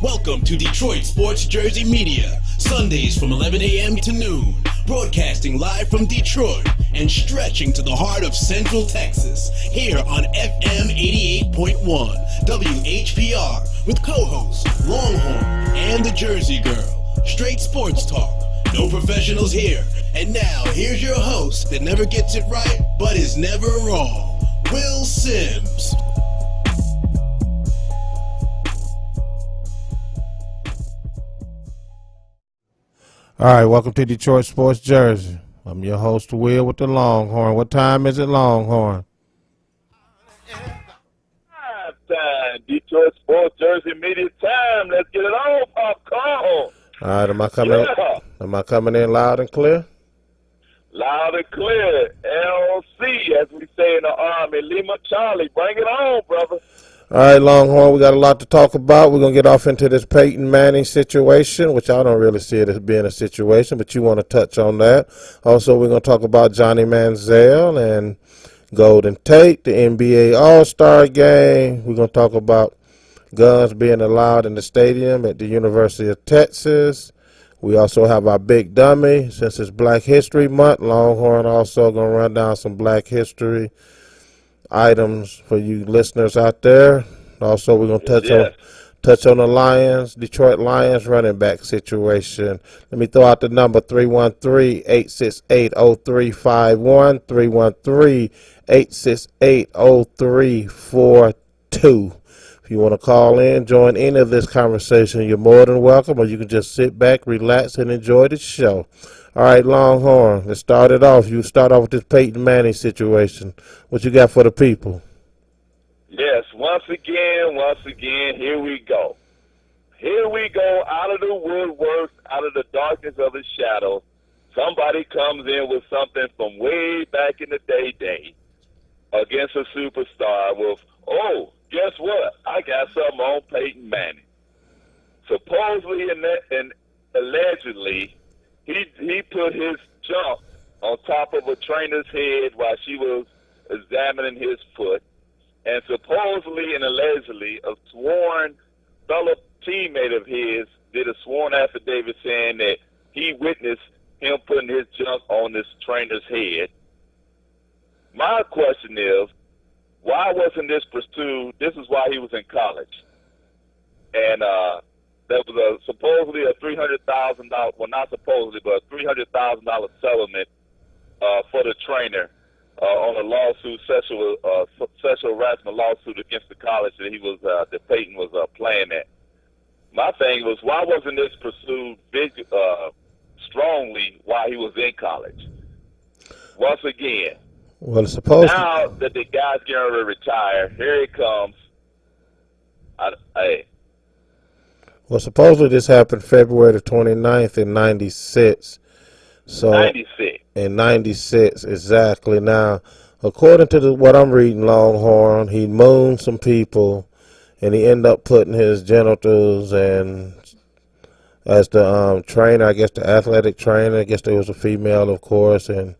Welcome to Detroit Sports Jersey Media, Sundays from 11 a.m. to noon, broadcasting live from Detroit and stretching to the heart of Central Texas, here on FM 88.1 WHPR with co-hosts Longhorn and the Jersey Girl. Straight sports talk, no professionals here. And now, here's your host that never gets it right, but is never wrong, Will Sims. All right, welcome to Detroit Sports Jersey. I'm your host, Will, with the Longhorn. What time is it, Longhorn? Time, Detroit Sports Jersey Media time. Let's get it on, popcorn. All right, am I coming in loud and clear? Loud and clear. LC, as we say in the Army. Lima Charlie, bring it on, brother. All right, Longhorn, we got a lot to talk about. We're going to get off into this Peyton Manning situation, which I don't really see it as being a situation, but you want to touch on that. Also, we're going to talk about Johnny Manziel and Golden Tate, the NBA All-Star Game. We're going to talk about guns being allowed in the stadium at the University of Texas. We also have our big dummy. Since it's Black History Month, Longhorn also going to run down some Black History items for you listeners out there. Also, we're going to touch on the Detroit Lions running back situation. Let me throw out the number 313-868-0351, 313-868-0342. If you want to call in, join any of this conversation, you're more than welcome, or you can just sit back, relax, and enjoy the show. All right, Longhorn, let's start it off. You start off with this Peyton Manning situation. What you got for the people? Yes, once again, here we go. Here we go, out of the woodwork, out of the darkness of the shadow. Somebody comes in with something from way back in the day against a superstar with, oh, guess what? I got something on Peyton Manning. Supposedly and allegedly, he put his junk on top of a trainer's head while she was examining his foot. And supposedly and allegedly, a sworn fellow teammate of his did a sworn affidavit saying that he witnessed him putting his junk on this trainer's head. My question is, why wasn't this pursued? This is why he was in college. And there was supposedly a $300,000, well, not supposedly, but a $300,000 settlement for the trainer on a lawsuit, sexual harassment lawsuit against the college that Peyton was playing at. My thing was, why wasn't this pursued strongly while he was in college? Once again, well, suppose now that the guy's getting ready to retire, here he comes. Well, supposedly this happened February the 29th in 96. So 96. In 96, exactly. Now, according to what I'm reading, Longhorn, he mooned some people, and he ended up putting his genitals and as the trainer, I guess the athletic trainer, I guess there was a female, of course, and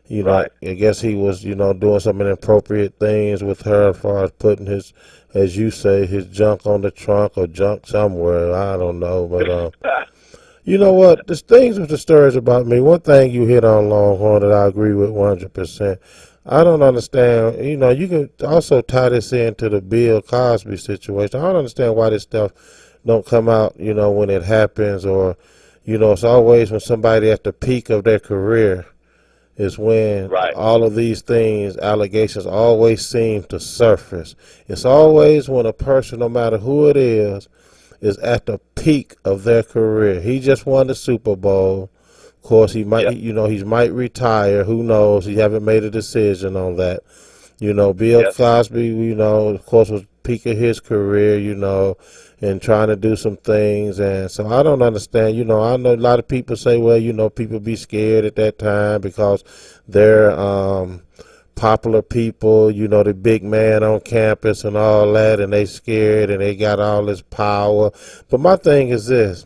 you know, right. I guess he was, doing some inappropriate things with her as far as putting his, as you say, his junk on the trunk or junk somewhere. I don't know. But, you know what? There's things with the stories about me. One thing you hit on, Longhorn, that I agree with 100%. I don't understand. You can also tie this into the Bill Cosby situation. I don't understand why this stuff don't come out, when it happens, or, it's always when somebody at the peak of their career is when all of these things, allegations, always seem to surface. It's always when a person, no matter who it is at the peak of their career. He just won the Super Bowl. Of course, he might, he might retire. Who knows? He haven't made a decision on that. Bill Cosby, of course, was peak of his career, and trying to do some things. And so I don't understand. I know a lot of people say, well, people be scared at that time because they're popular people, the big man on campus and all that, and they scared and they got all this power. But my thing is this.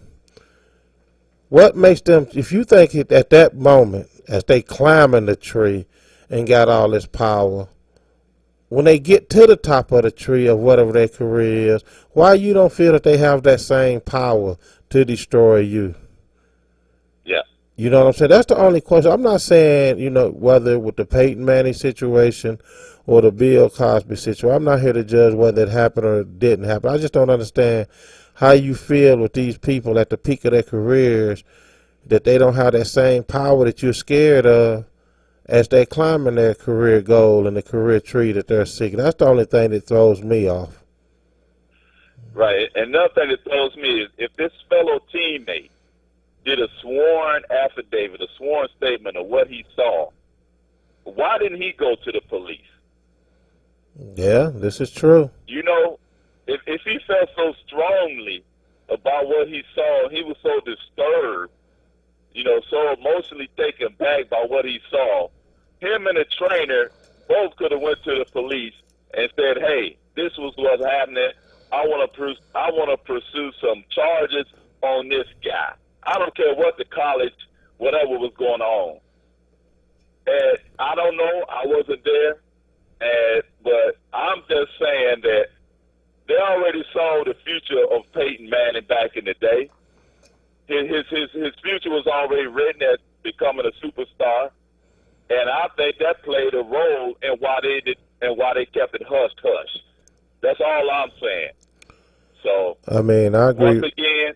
What makes them, if you think at that moment, as they climbing the tree and got all this power, when they get to the top of the tree of whatever their career is, why you don't feel that they have that same power to destroy you? Yeah. You know what I'm saying? That's the only question. I'm not saying, whether with the Peyton Manning situation or the Bill Cosby situation. I'm not here to judge whether it happened or it didn't happen. I just don't understand how you feel with these people at the peak of their careers, that they don't have that same power that you're scared of as they're climbing their career goal and the career tree that they're seeking. That's the only thing that throws me off. Right. And another thing that throws me is if this fellow teammate did a sworn affidavit, a sworn statement of what he saw, why didn't he go to the police? Yeah, this is true. If he felt so strongly about what he saw, he was so disturbed, so emotionally taken back by what he saw, him and the trainer both could have went to the police and said, hey, this was what's happening. I want to pursue some charges on this guy. I don't care what the college, whatever was going on. And I don't know. I wasn't there. But I'm just saying that they already saw the future of Peyton Manning back in the day. His future was already written as becoming a superstar, and I think that played a role in why they kept it hush hush. That's all I'm saying. So I agree. Once again,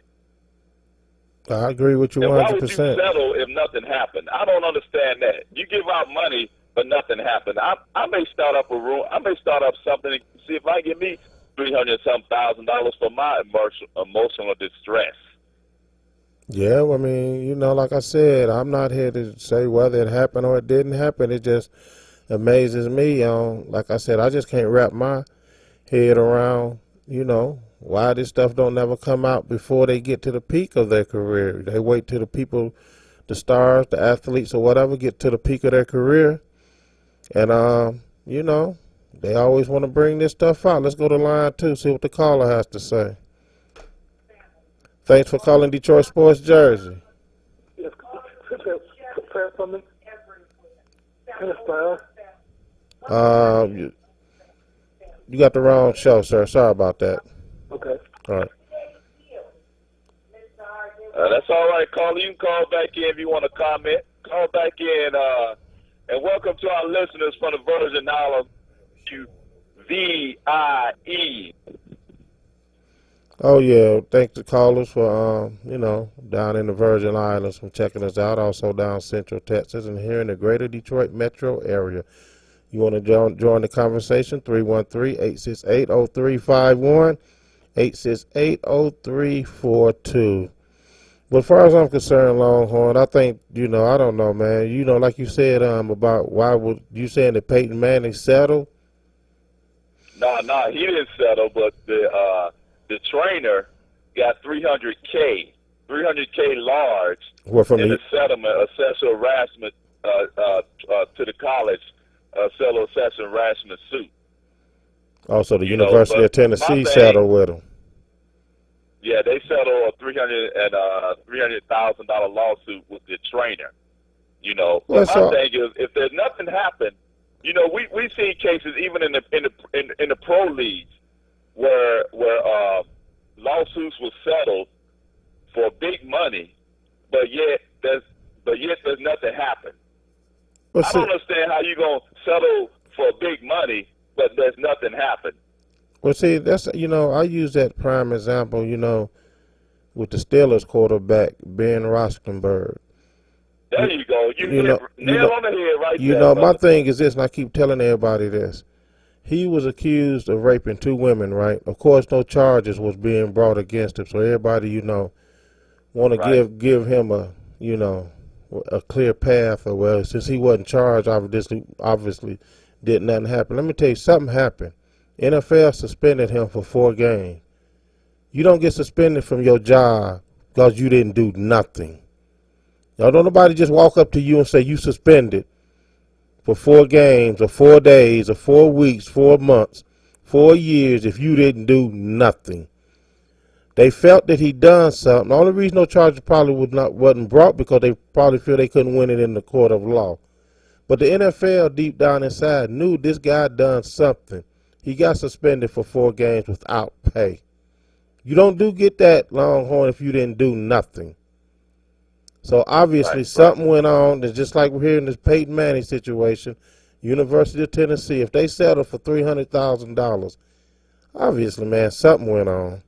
I agree with you 100%. Why would you settle if nothing happened? I don't understand that. You give out money, but nothing happened. I may start up a room. I may start up something and see if I can get me $300,000 for my emotional distress. Yeah, like I said, I'm not here to say whether it happened or it didn't happen. It just amazes me. Like I said, I just can't wrap my head around, why this stuff don't never come out before they get to the peak of their career. They wait till the people, the stars, the athletes or whatever, get to the peak of their career. And, they always want to bring this stuff out. Let's go to line 2, see what the caller has to say. Thanks for calling Detroit Sports Jersey. Yes, prepare something. You got the wrong show, sir. Sorry about that. Okay. All right. That's all right, caller. You can call back in if you want to comment. Call back in, and welcome to our listeners from the Virgin Islands WVIE. Oh, yeah. Thanks to callers for, down in the Virgin Islands from checking us out. Also down Central Texas and here in the greater Detroit metro area. You want to join the conversation, 313-868-0351, 868-0342. But as far as I'm concerned, Longhorn, I think, I don't know, man. Like you said about why would you saying that Peyton Manning settled? No, he didn't settle, but the trainer got $300K large in the settlement of sexual harassment to the college sexual harassment suit. Also, the University of Tennessee settled with him. Yeah, they settled a $300,000 lawsuit with the trainer. But my thing is, if there's nothing happened, we've seen cases even in the pro leagues where lawsuits were settled for big money, but yet there's nothing happened. I don't understand how you're gonna settle for big money, but there's nothing happened. Well, see, that's I use that prime example, with the Steelers quarterback Ben Roethlisberger. There you go. You nail on the head right there. My thing is this, and I keep telling everybody this. He was accused of raping 2 women, right? Of course, no charges was being brought against him. So everybody, want to give him a clear path. Or since he wasn't charged, obviously, did nothing happen. Let me tell you, something happened. NFL suspended him for 4 games. You don't get suspended from your job because you didn't do nothing. Now, don't nobody just walk up to you and say you suspended for 4 games or 4 days or 4 weeks, 4 months, 4 years if you didn't do nothing. They felt that he done something. The only reason no charges probably wasn't brought because they probably feel they couldn't win it in the court of law. But the NFL deep down inside knew this guy done something. He got suspended for 4 games without pay. You don't get that, Longhorn, if you didn't do nothing. So obviously something went on. It's just like we're here in this Peyton Manning situation, University of Tennessee. If they settled for $300,000, obviously, man, something went on.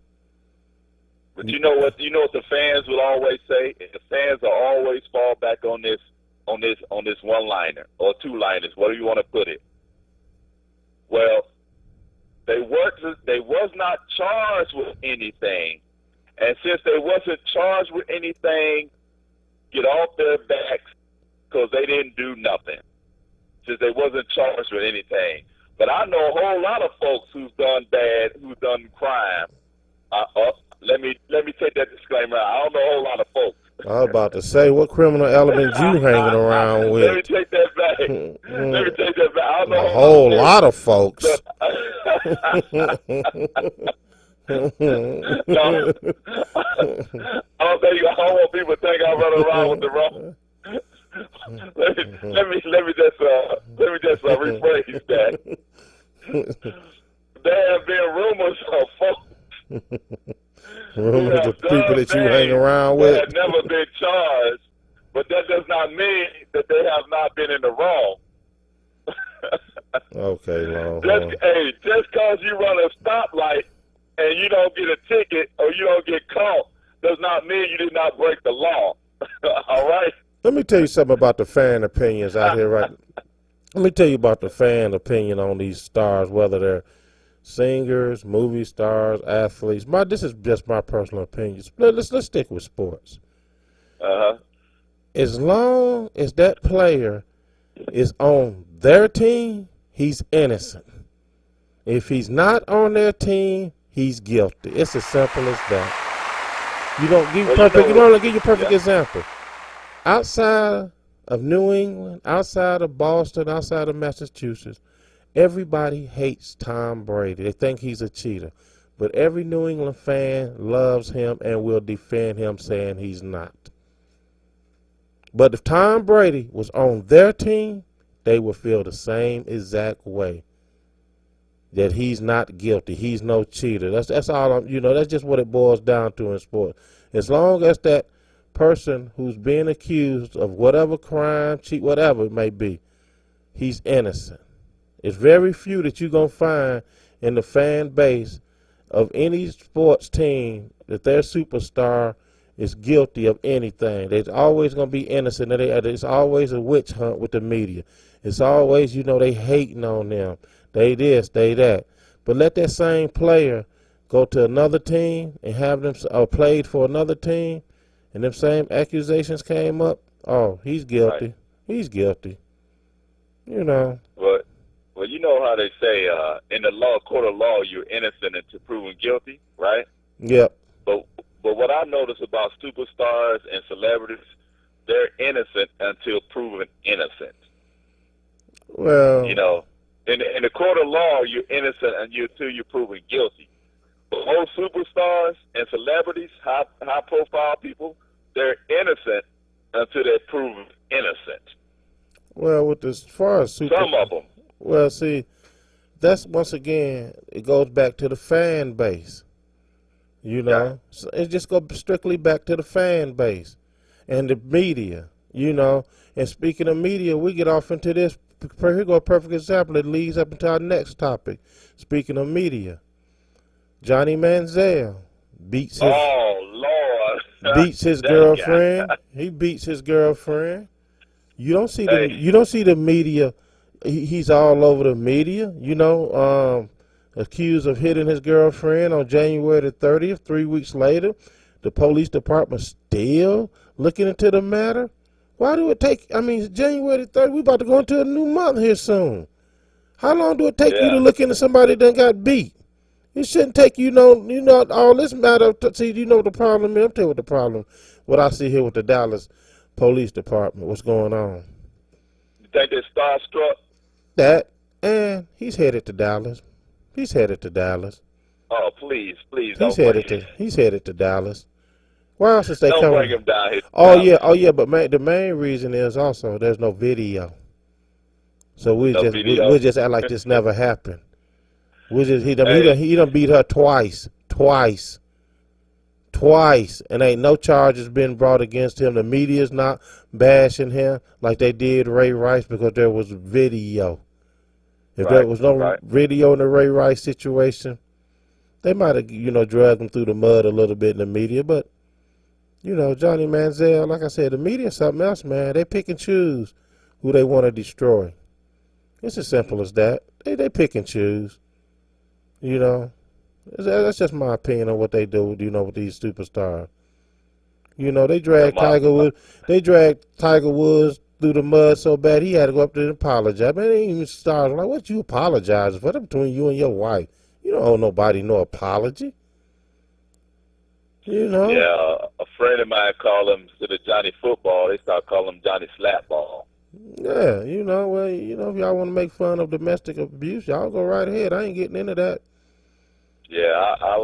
But you know what? You know what the fans will always say. The fans will always fall back on this one-liner or two-liners, whatever you want to put it. Well, they was not charged with anything, and since they wasn't charged with anything, get off their backs because they didn't do nothing. Since they wasn't charged with anything. But I know a whole lot of folks who's done bad, who's done crime. Let me take that disclaimer out. I don't know a whole lot of folks. I was about to say, what criminal element you hanging around with? Let me take that back. Let me take that back. I don't know a whole lot of folks. No, I don't want people to think I run around with the wrong. let me just rephrase that. There have been rumors of folks. Rumors of people that you hang around with that have never been charged, but that does not mean that they have not been in the wrong. Okay, Longhorn. Just because you run a stoplight and you don't get a ticket or you don't get caught does not mean you did not break the law. All right? Let me tell you something about the fan opinions out here, right? Let me tell you about the fan opinion on these stars, whether they're singers, movie stars, athletes. This is just my personal opinion. Let's stick with sports. As long as that player is on their team, he's innocent. If he's not on their team, he's guilty. It's as simple as that. You don't give perfect. You know, I'll give you a perfect example. Outside of New England, outside of Boston, outside of Massachusetts, everybody hates Tom Brady. They think he's a cheater. But every New England fan loves him and will defend him saying he's not. But if Tom Brady was on their team, they would feel the same exact way. That he's not guilty. He's no cheater. That's all that's just what it boils down to in sports. As long as that person who's being accused of whatever crime, cheat, whatever it may be, he's innocent. It's very few that you're going to find in the fan base of any sports team that their superstar is guilty of anything. They're always going to be innocent. It's always a witch hunt with the media. It's always, they hating on them. They this, they that. But let that same player go to another team and have them played for another team, and them same accusations came up. Oh, he's guilty. Right. He's guilty. But well, you know how they say in the court of law, you're innocent until proven guilty, right? Yep. But what I notice about superstars and celebrities, they're innocent until proven innocent. Well, in the court of law, you're innocent until you're proven guilty. But most superstars and celebrities, high profile people, they're innocent until they're proven innocent. Well, as far as some of them. Well, see, that's once again, it goes back to the fan base. Yeah. So it just goes strictly back to the fan base and the media. And speaking of media, we get off into this. Here go a perfect example that leads up into our next topic. Speaking of media, Johnny Manziel beats his girlfriend. He beats his girlfriend. You don't see the media. He's all over the media. Accused of hitting his girlfriend on January the 30th. 3 weeks later, the police department still looking into the matter. Why do it take? January the 30th. We about to go into a new month here soon. How long do it take you to look into somebody that got beat? It shouldn't take all this matter. See, what the problem is? I'll tell you what the problem. What I see here with the Dallas Police Department. What's going on? You think they're starstruck? That, and he's headed to Dallas. He's headed to Dallas. Oh, please He's headed to Dallas. Why else is they don't coming? Bring him down here. Oh yeah. But the main reason is also there's no video. So we No just video. we just act like this never happened. We just Hey, he done beat her twice, and ain't no charges been brought against him. The media's not bashing him like they did Ray Rice because there was video. If there right, was no right. video in the Ray Rice situation, they might have dragged him through the mud a little bit in the media. But Johnny Manziel, like I said, the media something else, man. They pick and choose who they want to destroy. It's as simple as that. They pick and choose. That's just my opinion on what they do. With these superstars. They Yeah, dragged Tiger Woods. They dragged Tiger Woods through the mud so bad he had to go up there and apologize. Man, they even started like, "What you apologizing for? That's between you and your wife. You don't owe nobody no apology." yeah. A friend of mine called him instead of Johnny Football, they start calling him Johnny Slapball. Yeah, well, if y'all want to make fun of domestic abuse, y'all go right ahead. I ain't getting into that. Yeah, I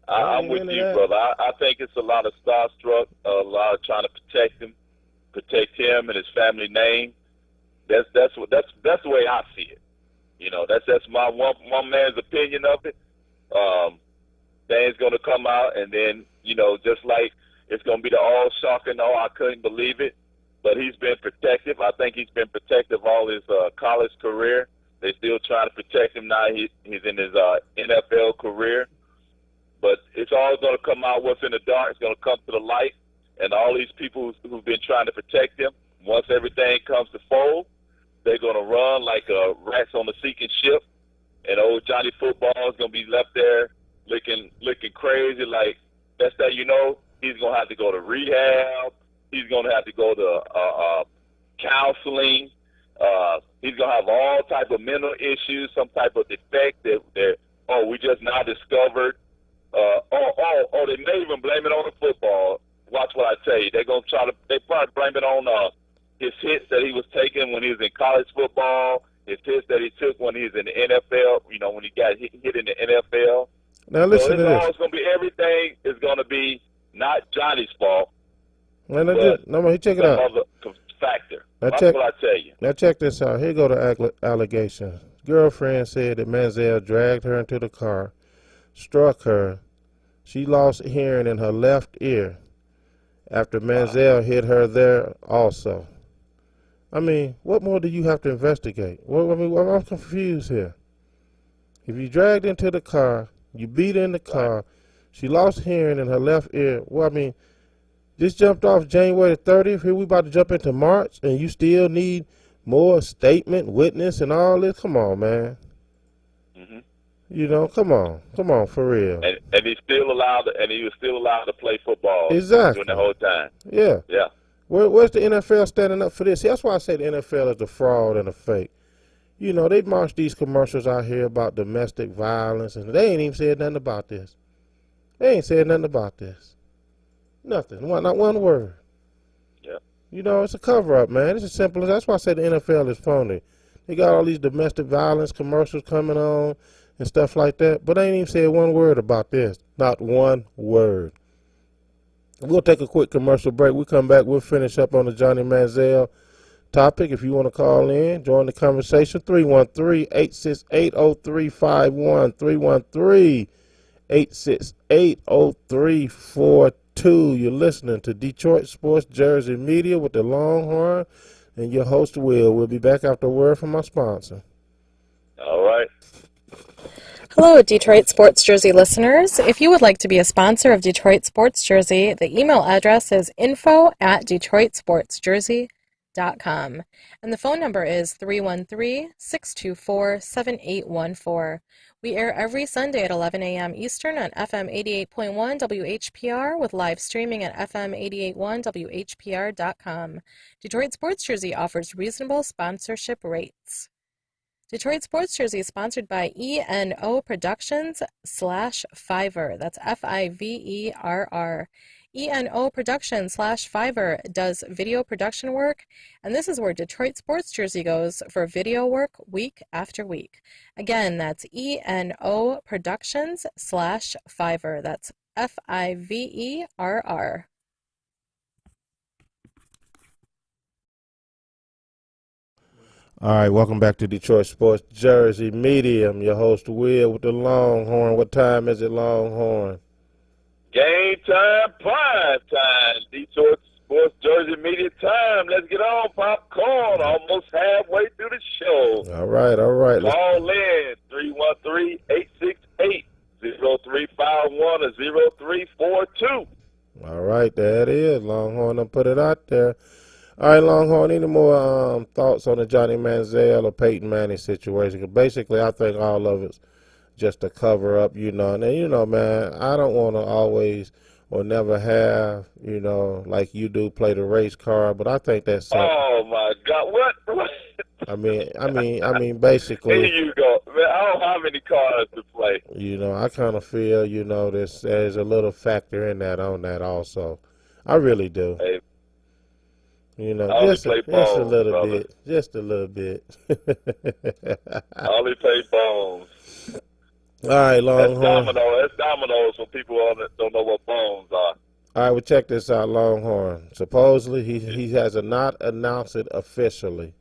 I'm ain't with into you, that. brother. I think it's a lot of starstruck, a lot of trying to protect him and his family name. That's the way I see it. That's my one man's opinion of it. Dan's gonna come out and then just like it's gonna be the all shocking. Oh, I couldn't believe it, but he's been protective. I think he's been protective all his college career. They still trying to protect him now. He's in his NFL career. But it's all going to come out. What's in the dark is going to come to the light. And all these people who've been trying to protect him, once everything comes to fold, they're going to run like rats on a sinking ship. And old Johnny Football is going to be left there looking crazy. Like, that's that he's going to have to go to rehab. He's going to have to go to counseling. He's going to have all type of mental issues, some type of defect that we just now discovered. They may even blame it on the football. Watch what I tell you. They probably blame it on his hits that he was taking when he was in college football, his hits that he took when he was in the NFL, when he got hit in the NFL. Now listen to this. It's going to be everything is going to be not Johnny's fault, Check it some out. other factor. That's what I tell you. Now check this out. Here go the allegations. Girlfriend said that Manziel dragged her into the car, struck her. She lost hearing in her left ear after Manziel hit her there also. I mean, what more do you have to investigate? I'm confused here. If you dragged into the car, you beat her in the car, she lost hearing in her left ear. Well, I mean, this jumped off January the 30th. Here we about to jump into March, and you still need more statement, witness, and all this? Come on, man. Mm-hmm. Come on, for real. And he was still allowed to play football. Exactly. During the whole time. Yeah. Yeah. Where's the NFL standing up for this? See, that's why I say the NFL is a fraud and a fake. They march these commercials out here about domestic violence, and they ain't even said nothing about this. They ain't said nothing about this. Nothing. Not one word. Yeah. It's a cover-up, man. It's as simple as that's why I say the NFL is phony. They got all these domestic violence commercials coming on and stuff like that, but they ain't even said one word about this. Not one word. We'll take a quick commercial break. We come back, we'll finish up on the Johnny Manziel topic. If you want to call in, join the conversation, 313-868-0351, 313-868-0342. You're listening to Detroit Sports Jersey Media with the Longhorn and your host, Will. We'll be back after a word from our sponsor. All right. Hello, Detroit Sports Jersey listeners. If you would like to be a sponsor of Detroit Sports Jersey, the email address is info@detroitsportsjersey.com. And the phone number is 313-624-7814. We air every Sunday at 11 a.m. Eastern on FM 88.1 WHPR with live streaming at FM 88.1 WHPR.com. Detroit Sports Jersey offers reasonable sponsorship rates. Detroit Sports Jersey is sponsored by ENO Productions /Fiverr. That's Fiverr. ENO Productions /Fiverr does video production work, and this is where Detroit Sports Jersey goes for video work week after week. Again, that's ENO Productions /Fiverr. That's Fiverr. All right, welcome back to Detroit Sports Jersey Media. I'm your host, Will, with the Longhorn. What time is it, Longhorn? Game time, prime time. Detroit Sports Jersey Media time. Let's get on popcorn. Almost halfway through the show. All right. Call in 313-868-0351 or 0342. All right, there it is. Longhorn, I put it out there. All right, Longhorn, any more thoughts on the Johnny Manziel or Peyton Manning situation? 'Cause basically, I think all of it's just a cover up, And then, man, I don't want to always or never have, like you do, play the race card. But I think that's something. Oh my God! What? I mean, basically. Here you go, man. I don't have any cards to play. I kind of feel, there's a little factor in that on that also. I really do. Hey, Just a little bit. Just a little bit. I only play bones. All right, Longhorn. That's dominoes for people that don't know what bones are. All right, well, check this out, Longhorn. Supposedly, he has not announced it officially,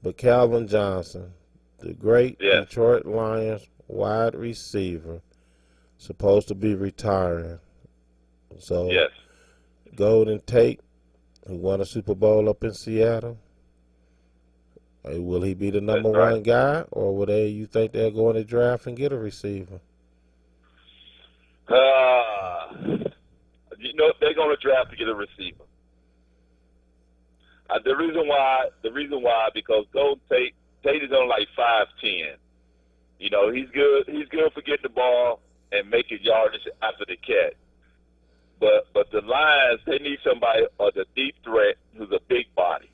but Calvin Johnson, the great Detroit Lions wide receiver, supposed to be retiring. So, Golden Tate, who won a Super Bowl up in Seattle, will he be the number one guy, or will you think they're going to draft and get a receiver? They're going to draft to get a receiver. The reason why, because Golden Tate is on like 5'10". He's good. He's good for getting the ball and making yardage after the catch. But the Lions, they need somebody or the deep threat who's a big body,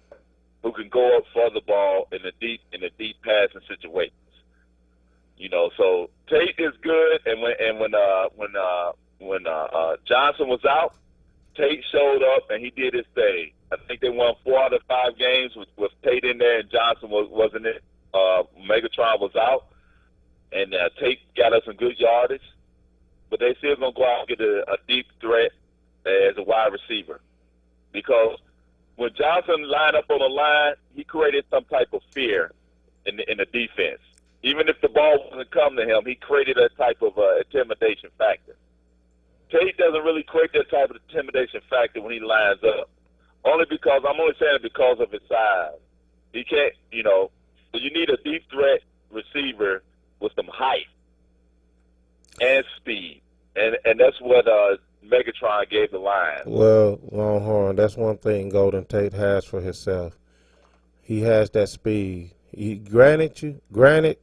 who can go up for the ball in the deep passing situations. So Tate is good, and when Johnson was out, Tate showed up and he did his thing. I think they won 4 out of 5 games with Tate in there, and Johnson wasn't it. Megatron was out, and Tate got us some good yardage. But they still gonna go out and get a deep threat as a wide receiver, because when Johnson lined up on the line, he created some type of fear in the defense. Even if the ball wasn't come to him, he created a type of intimidation factor. Tate doesn't really create that type of intimidation factor when he lines up. I'm only saying it because of his size. He can't, so you need a deep threat receiver with some height and speed. And that's what Megatron gave the Lions. Well, Longhorn, that's one thing Golden Tate has for himself. He has that speed. Granted,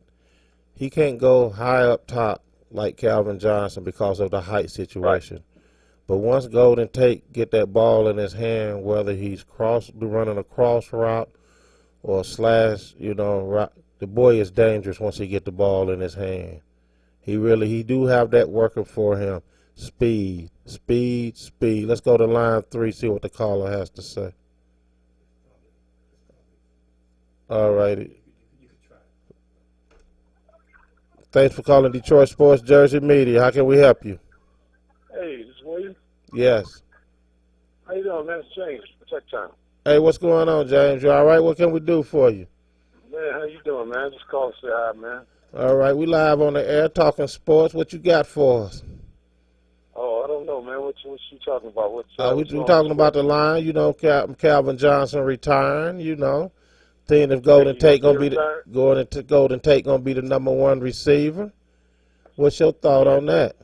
he can't go high up top like Calvin Johnson because of the height situation. Right. But once Golden Tate get that ball in his hand, whether he's running a cross route or slash, the boy is dangerous once he get the ball in his hand. He do have that working for him. Speed. Let's go to line 3, see what the caller has to say. All righty. Thanks for calling Detroit Sports Jersey Media. How can we help you? Hey, this is William. Yes. How you doing, man? It's James. Protect Time. Hey, what's going on, James? You all right? What can we do for you? Man, how you doing, man? Just call to say hi, man. All right, we live on the air talking sports. What you got for us? Oh, I don't know, man. What you talking about? We talking about the line, Calvin Johnson retiring, Thinking if Golden Tate gonna be the number one receiver. What's your thought on that?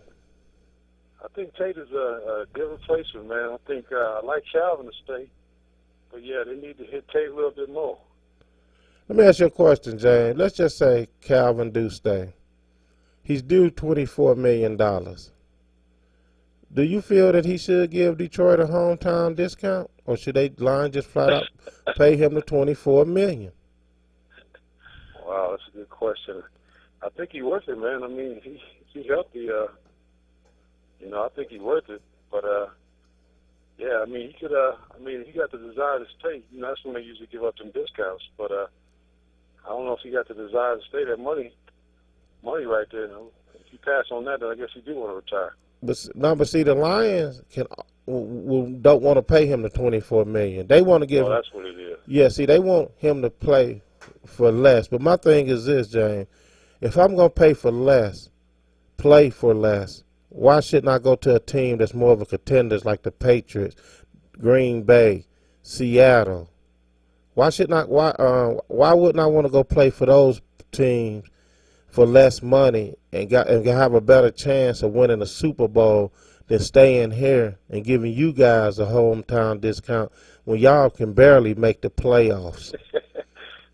I think Tate is a good replacement, man. I think I like Calvin to stay, but yeah, they need to hit Tate a little bit more. Let me ask you a question, James. Let's just say Calvin do stay. He's due $24 million. Do you feel that he should give Detroit a hometown discount, or should they line just flat out pay him the $24 million? Wow, that's a good question. I think he's worth it, man. I mean, he's healthy. I think he's worth it. But yeah, I mean, he could. He got the desire to stay. That's when they usually give up them discounts. But I don't know if he got the desire to stay. That money right there. If you pass on that, then I guess you do want to retire. But see, the Lions don't want to pay him the $24 million. They want to give. Oh, that's what it is. Yeah, see, they want him to play for less. But my thing is this, James. If I'm going to pay for less, play for less, why shouldn't I go to a team that's more of a contenders like the Patriots, Green Bay, Seattle? Why shouldn't I? Why wouldn't I want to go play for those teams for less money and have a better chance of winning a Super Bowl than staying here and giving you guys a hometown discount when y'all can barely make the playoffs?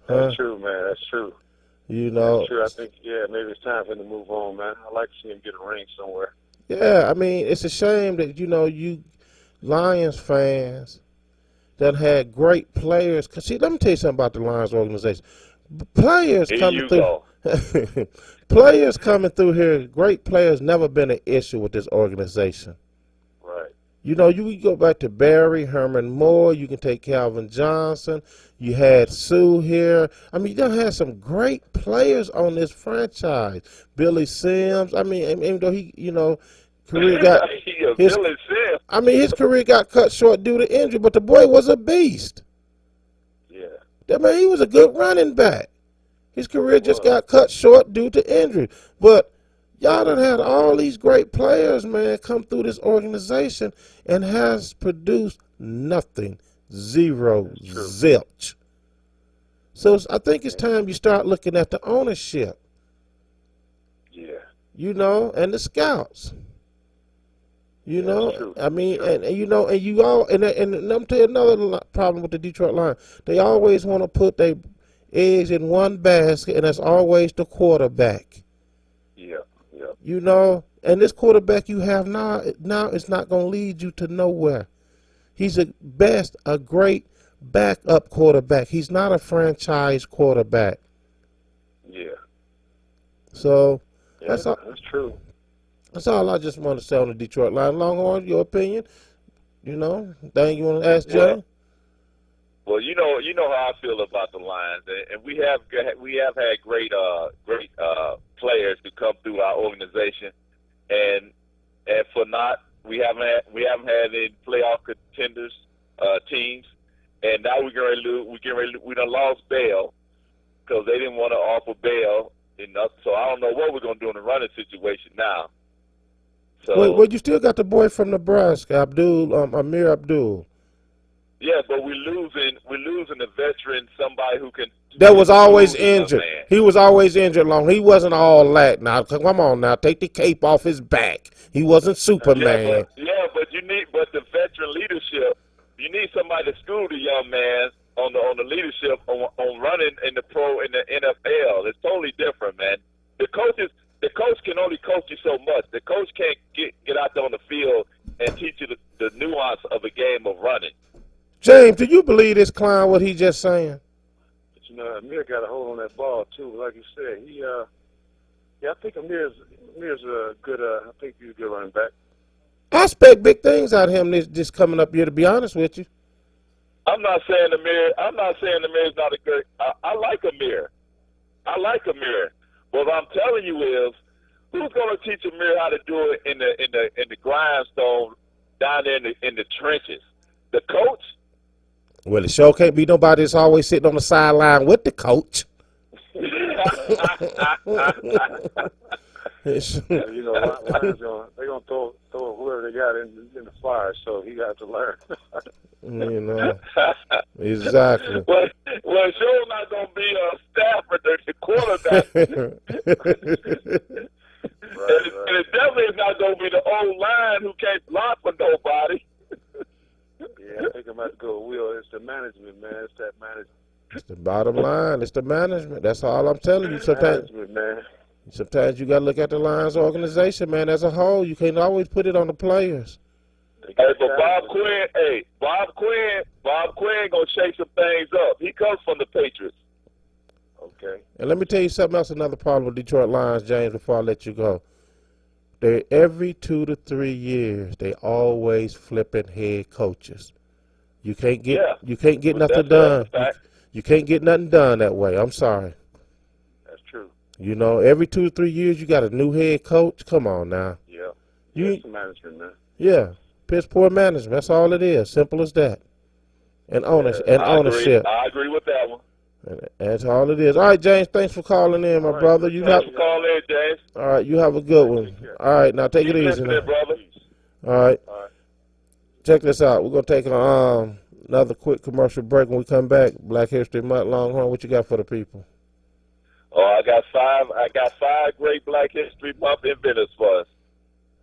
That's true, man. That's true. You know, That's true. I think, maybe it's time for him to move on, man. I like to see him get a ring somewhere. Yeah, I mean, it's a shame that, you Lions fans that had great players. See, let me tell you something about the Lions organization. Players coming through. Players coming through here, great players, never been an issue with this organization. Right. You can go back to Barry, Herman Moore. You can take Calvin Johnson. You had Sue here. I mean, you done had some great players on this franchise. Billy Sims. I mean, even though he, career got his career got cut short due to injury, but the boy was a beast. Yeah. I mean, he was a good running back. His career just got cut short due to injury. But y'all done had all these great players, man, come through this organization and has produced nothing. Zero. Zilch. So I think it's time you start looking at the ownership. Yeah. And the scouts. True. I mean, and I'm tell you another problem with the Detroit Lions. They always want to put their eggs in one basket, and that's always the quarterback. Yeah. And this quarterback you have now it's not going to lead you to nowhere. He's at best a great backup quarterback. He's not a franchise quarterback. Yeah. So that's true. That's all I just want to say on the Detroit Lions. Longhorn, your opinion? Thing you want to ask Jay? Well, you know how I feel about the Lions, and we have had great players to come through our organization, and for not we haven't had any playoff contenders teams, and now we done lost Bell because they didn't want to offer Bell enough. So I don't know what we're gonna do in the running situation now. So well, you still got the boy from Nebraska, Amir Abdul. Yeah, but we're losing a veteran, somebody who can. That was always injured. He was always injured long. He wasn't all that. Now, come on now, take the cape off his back. He wasn't Superman. But the veteran leadership. You need somebody to school the young man on the leadership on running in the NFL. It's totally different, man. The coach can only coach you so much. The coach can't get out there on the field and teach you the nuance of a game of running. James, do you believe this clown what he just saying? But Amir got a hold on that ball too. Like you said, I think Amir's a good. I think he's a good running back. I expect big things out of him this coming up year. To be honest with you, I'm not saying Amir's not a good. I like Amir. But what I'm telling you is, who's going to teach Amir how to do it in the grindstone down there in the trenches? The coach. Well, it sure can't be nobody that's always sitting on the sideline with the coach. Lions they're gonna throw whoever they got in the fire, so he got to learn. Exactly. Well, it's sure not gonna be Stafford, the quarterback. And it definitely is not gonna be the old line who can't block for nobody. Yeah, I think I'm about to go with Will. It's the management, man. It's that management. It's the bottom line. It's the management. That's all I'm telling you. Sometimes you got to look at the Lions organization, man, as a whole. You can't always put it on the players. Hey, but Bob Quinn gonna shake some things up. He comes from the Patriots. Okay. And let me tell you something else. Another problem with Detroit Lions, James. Before I let you go, every 2 to 3 years they always flipping head coaches. You can't get nothing done. You can't get nothing done that way. I'm sorry. That's true. Every 2 to 3 years you got a new head coach. Come on now. Yeah. It's management, man. Yeah. Piss poor management. That's all it is. Simple as that. And ownership. I agree with that one. And that's all it is. All right, James, thanks for calling in, my brother. You have, Thanks for calling in, James. all right, you have a good one. All right, now take Keep it easy. listening, Now. brother. All right. All right. Check this out. We're going to take another quick commercial break. When we come back, Black History Month, Longhorn, what you got for the people? Oh, I got five great Black History Month inventors for us.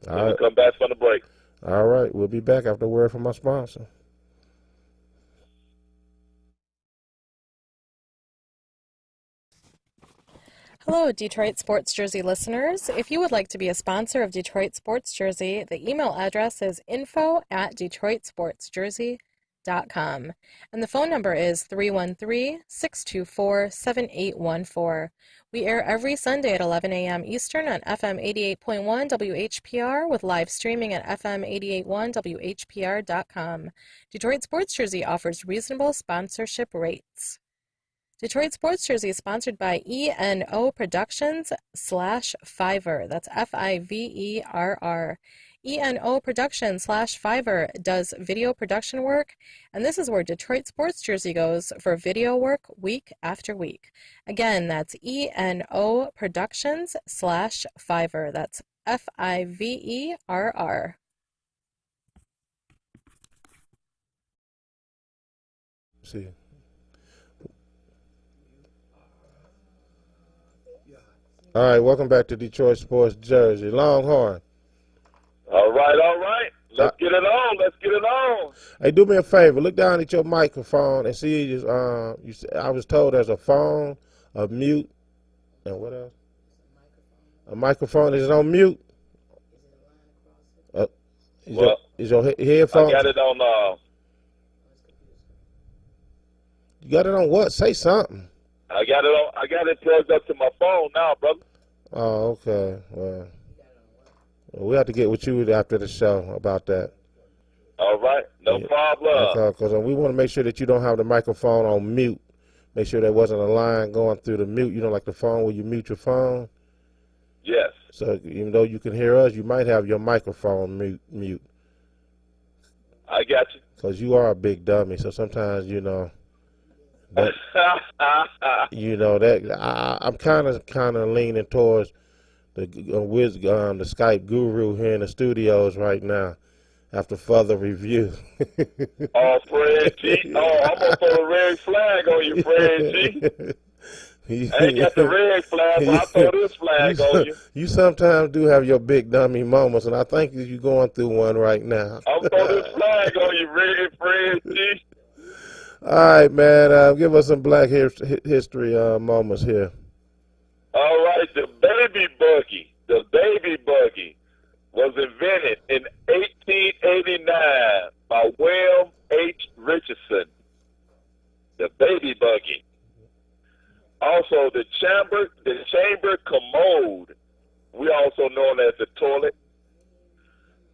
All When right. we come back from the break. All right. We'll be back after a word from my sponsor. Hello, Detroit Sports Jersey listeners. If you would like to be a sponsor of Detroit Sports Jersey, the email address is info@detroitsportsjersey.com. And the phone number is 313-624-7814. We air every Sunday at 11 a.m. Eastern on FM 88.1 WHPR with live streaming at FM 88.1 WHPR.com. Detroit Sports Jersey offers reasonable sponsorship rates. Detroit Sports Jersey is sponsored by ENO Productions /Fiverr. That's Fiverr. ENO Productions /Fiverr does video production work, and this is where Detroit Sports Jersey goes for video work week after week. Again, that's ENO Productions /Fiverr. That's Fiverr. See. All right, welcome back to Detroit Sports Jersey. Longhorn. All right. Let's get it on. Hey, do me a favor. Look down at your microphone and see. I was told there's a phone, a mute, and what else? A microphone. Is it on mute? Is your headphone? I got it on. You got it on what? Say something. I got it plugged up to my phone now, brother. Oh, okay. Well, we have to get with you after the show about that. All right, no problem. Because we want to make sure that you don't have the microphone on mute. Make sure there wasn't a line going through the mute. You know, like the phone where you mute your phone. Yes. So even though you can hear us, you might have your microphone mute. I got you. Because you are a big dummy, so sometimes that, I'm kind of leaning towards the Skype guru here in the studios right now. After further review. Oh, Fred G. Oh, I'm gonna throw a red flag on you, Fred G. I ain't got the red flag, but I throw this flag on you. You sometimes do have your big dummy moments, and I think that you're going through one right now. I'm throw this flag on you, red Fred G. All right, man. Give us some Black history moments here. All right, the baby buggy was invented in 1889 by William H. Richardson. The baby buggy. Also, the chamber commode, we also known as the toilet,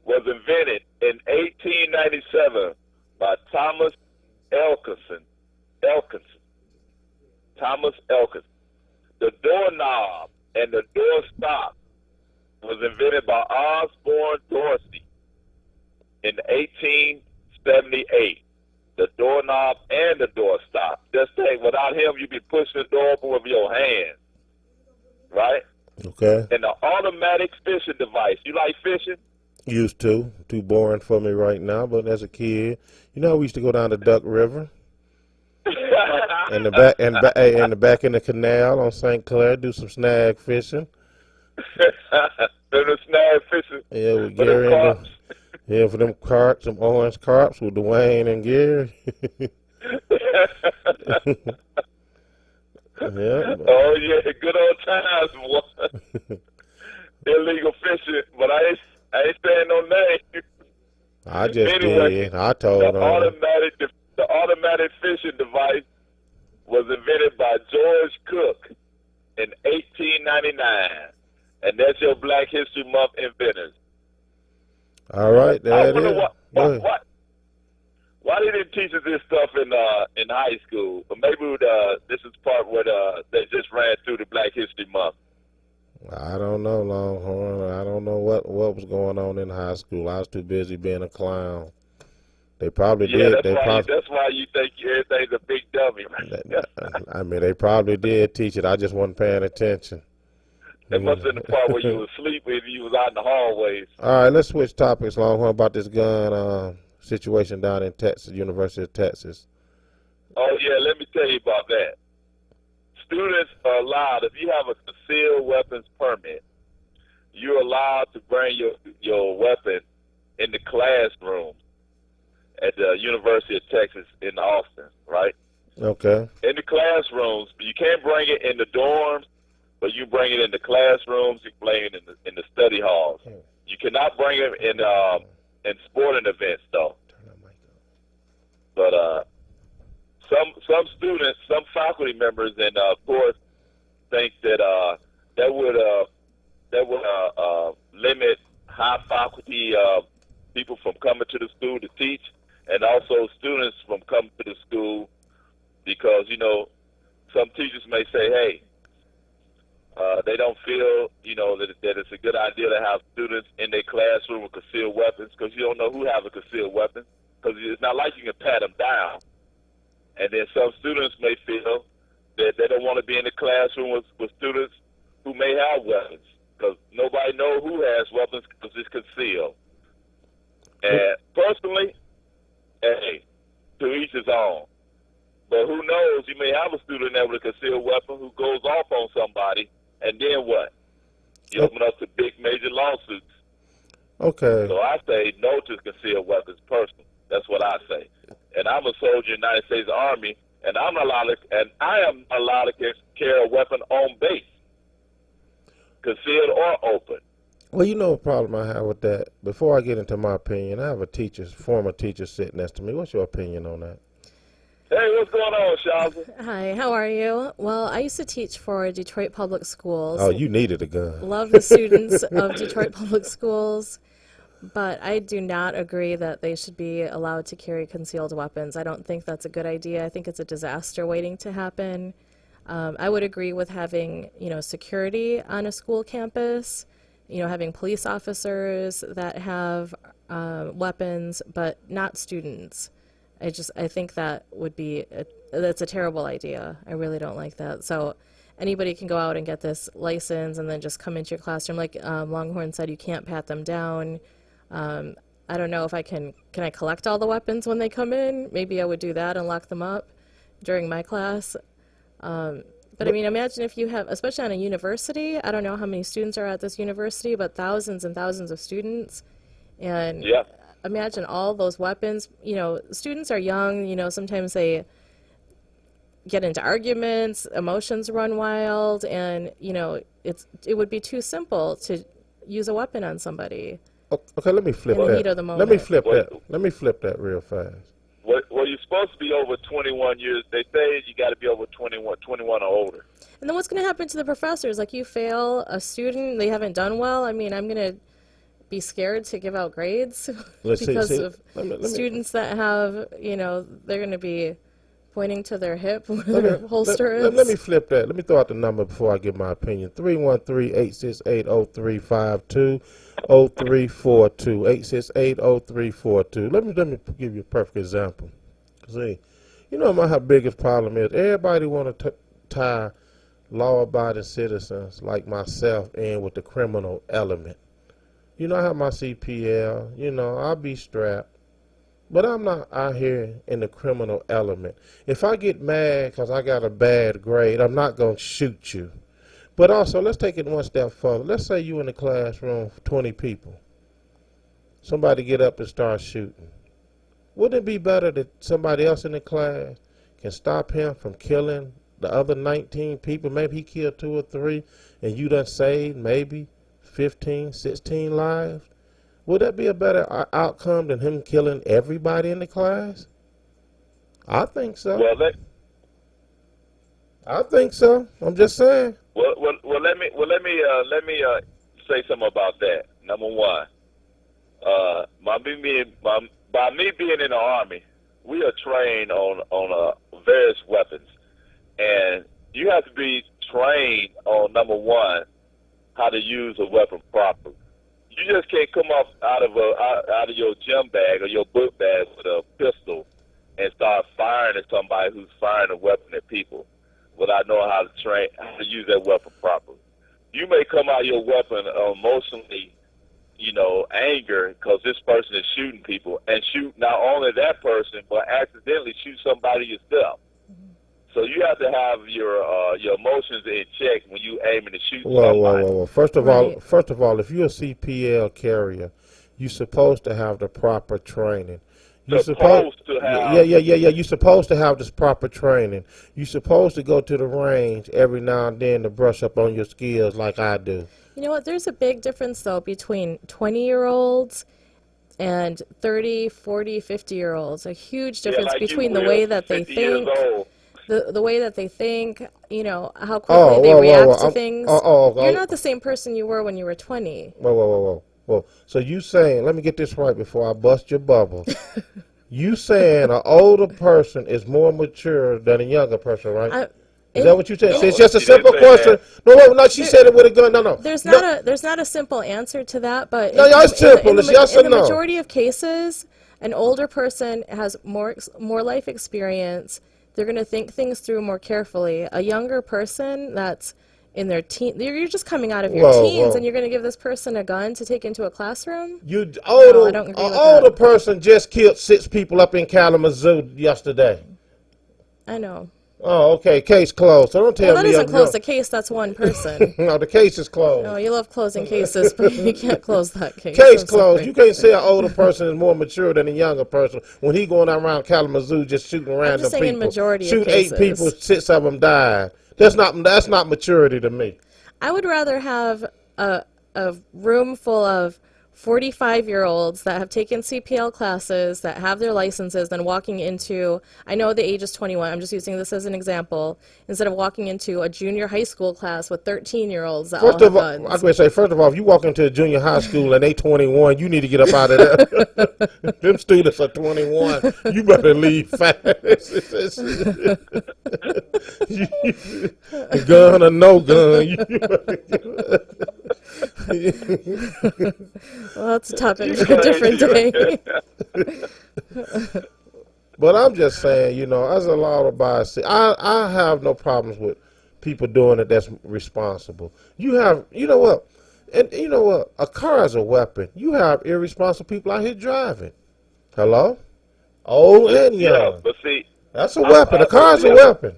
was invented in 1897 by Thomas Elkinson. Thomas Elkinson. The doorknob and the doorstop was invented by Osborne Dorsey in 1878. The doorknob and the doorstop. Just think, without him, you'd be pushing the door open with your hands, right? Okay. And the automatic fishing device. You like fishing? Used to. Too boring for me right now, but as a kid, we used to go down to Duck River. in the back in the canal on St. Clair, do some snag fishing. The snag fishing. Yeah, with Gary and for them carps, some orange carps with Dwayne and Gary. Yeah. Oh yeah, good old times, boy. Illegal fishing, but I ain't saying no name. I just anyway, did. I told the automatic fishing device was invented by George Cook in 1899, and that's your Black History Month inventors. All right, there it is. Why they didn't teach us this stuff in high school? But maybe this is part where they just ran through the Black History Month. I don't know, Longhorn. I don't know what was going on in high school. I was too busy being a clown. They probably Yeah, did. They probably. that's why you think everything's a big dummy, right? I mean, they probably did teach it. I just wasn't paying attention. It must have been the part where you was asleep and you was out in the hallways. All right, let's switch topics, Longhorn, about this gun situation down in Texas, University of Texas. Oh yeah, let me tell you about that. Students are allowed, if you have a concealed weapons permit, you're allowed to bring your weapon in the classroom at the University of Texas in Austin, right? Okay. In the classrooms, you can't bring it in the dorms, but you bring it in the classrooms. You bring it in the study halls. You cannot bring it in sporting events, though. But some students, some faculty members, and of course, think that that would limit high faculty people from coming to the school to teach, and also students from coming to the school, because some teachers may say, hey, they don't feel that it's a good idea to have students in their classroom with concealed weapons, because you don't know who have a concealed weapon, because it's not like you can pat them down. And then some students may feel that they don't want to be in the classroom with students who may have weapons, because nobody knows who has weapons because it's concealed. And personally, hey, to each his own. But who knows, you may have a student there with a concealed weapon who goes off on somebody, and then what? You open up to big major lawsuits. Okay. So I say no to concealed weapons personally. That's what I say. And I'm a soldier in the United States Army, and I am allowed to carry a weapon on base, concealed or open. Well, you know a problem I have with that. Before I get into my opinion, I have a former teacher sitting next to me. What's your opinion on that? Hey, what's going on, Shaza? Hi, how are you? Well, I used to teach for Detroit Public Schools. Oh, you needed a gun. Love the students of Detroit Public Schools, but I do not agree that they should be allowed to carry concealed weapons. I don't think that's a good idea. I think it's a disaster waiting to happen. I would agree with having, security on a school campus, having police officers that have weapons, but not students. I think that would be, that's a terrible idea. I really don't like that. So anybody can go out and get this license and then just come into your classroom. Like Longhorn said, you can't pat them down. I don't know if can I collect all the weapons when they come in? Maybe I would do that and lock them up during my class. But I mean, imagine if you have, especially on a university, I don't know how many students are at this university, but thousands and thousands of students. And yeah. Imagine all those weapons. Students are young, sometimes they get into arguments, emotions run wild, and, it would be too simple to use a weapon on somebody. Okay, let me flip in the that. heat of the moment. Let me flip that. Let me flip that real fast. Well, you're supposed to be over 21 years. They say you got to be over 21 or older. And then what's going to happen to the professors? Like, you fail a student, they haven't done well. I mean, I'm going to be scared to give out grades because of students that have, they're going to be pointing to their hip where their holster is. Let me flip that. Let me throw out the number before I give my opinion. 313-868-0352, 0342, 868-0342. Let me give you a perfect example. See, my biggest problem is everybody want to tie law-abiding citizens like myself in with the criminal element. I have my CPL, I'll be strapped, but I'm not out here in the criminal element. If I get mad because I got a bad grade, I'm not going to shoot you. But also, let's take it one step further. Let's say you in the classroom, 20 people. Somebody get up and start shooting. Wouldn't it be better that somebody else in the class can stop him from killing the other 19 people? Maybe he killed 2 or 3, and you done saved maybe 15, 16 lives? Would that be a better outcome than him killing everybody in the class? I think so. I think so. I'm just saying. Well, let me say something about that. Number one, by me being in the Army, we are trained on various weapons, and you have to be trained on, number one, how to use a weapon properly. You just can't come up out of your gym bag or your book bag with a pistol and start firing at somebody who's firing a weapon at people without knowing how to use that weapon properly. You may come out your weapon emotionally, anger because this person is shooting people and shoot not only that person but accidentally shoot somebody yourself. So you have to have your emotions in check when you aiming to shoot somebody. Whoa. First of all, if you're a CPL carrier, you're supposed to have the proper training. You're supposed to have. Yeah. You're supposed to have this proper training. You're supposed to go to the range every now and then to brush up on your skills like I do. You know what? There's a big difference, though, between 20-year-olds and 30, 40, 50-year-olds. A huge difference between the way that they think, the way that they think, how quickly they react to things. You're not the same person you were when you were 20. Whoa. So you saying, let me get this right before I bust your bubble. You saying an older person is more mature than a younger person, right? Is that what you said? It's just a simple question. No, she said it with a gun. No. There's not a simple answer to that, but it's simple. It's yes or no. In the majority of cases, an older person has more life experience. They're going to think things through more carefully. A younger person that's in their you're just coming out of your teens, and you're going to give this person a gun to take into a classroom? An older person just killed 6 people up in Kalamazoo yesterday. I know. Oh, okay. Case closed. So don't tell me. That doesn't close the case. That's one person. No, the case is closed. No, you love closing cases, but you can't close that case. Case closed. You can't say an older person is more mature than a younger person when he going around Kalamazoo just shooting random I'm just saying people. In majority Shoot of cases. 8 people, 6 of them died. That's not maturity to me. I would rather have a room full of 45-year-olds that have taken CPL classes, that have their licenses, than walking into, I know the age is 21, I'm just using this as an example, instead of walking into a junior high school class with 13-year-olds that all have guns. I was going to say, first of all, if you walk into a junior high school and they 21, you need to get up out of there. Them students are 21. You better leave fast. Gun or no gun. Well, that's a topic for a different day. But I'm just saying, as a law of bias, I have no problems with people doing it that's responsible. A car is a weapon. You have irresponsible people out here driving. Hello? Old and young. Yeah, but see, that's a weapon. A car is a weapon.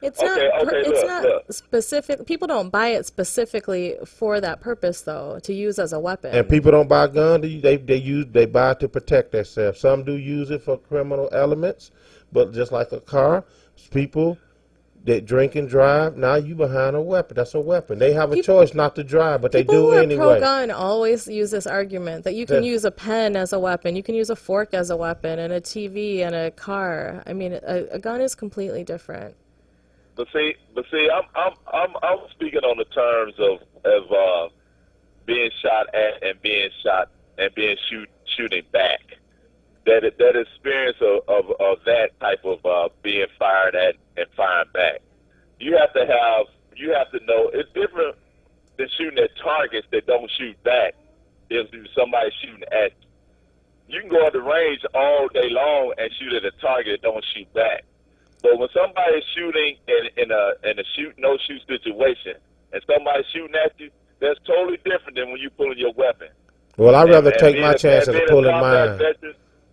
It's not specific. People don't buy it specifically for that purpose, though, to use as a weapon. And people don't buy guns. They buy it to protect themselves. Some do use it for criminal elements, but just like a car, people that drink and drive. Now you behind a weapon. That's a weapon. They have a choice not to drive, but they do anyway. People who are pro-gun always use this argument that you can use a pen as a weapon, you can use a fork as a weapon, and a TV and a car. I mean, a gun is completely different. But see, I'm speaking on the terms of being shot at and being shooting back. That experience of that type of being fired at and firing back. You have to know it's different than shooting at targets that don't shoot back. There's somebody shooting at you. You can go at the range all day long and shoot at a target that don't shoot back. But when somebody's shooting in a no shoot situation and somebody's shooting at you, that's totally different than when you're pulling your weapon. Well, I'd rather take my chances of pulling mine.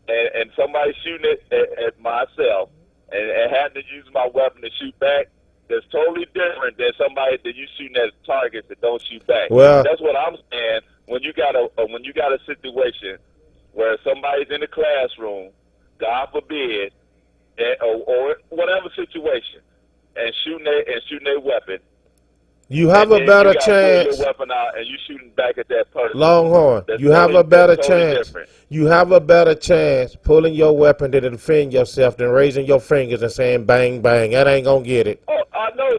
And somebody shooting at myself and having to use my weapon to shoot back, that's totally different than somebody that you shooting at targets that don't shoot back. Well, that's what I'm saying. When you got a situation where somebody's in the classroom, God forbid, or whatever situation, and shooting their weapon. You have a better chance. Pull your weapon out and you shooting back at that person. Longhorn, you have a better chance. You have a better chance pulling your weapon to defend yourself than raising your fingers and saying bang bang. That ain't gonna get it. Oh, I know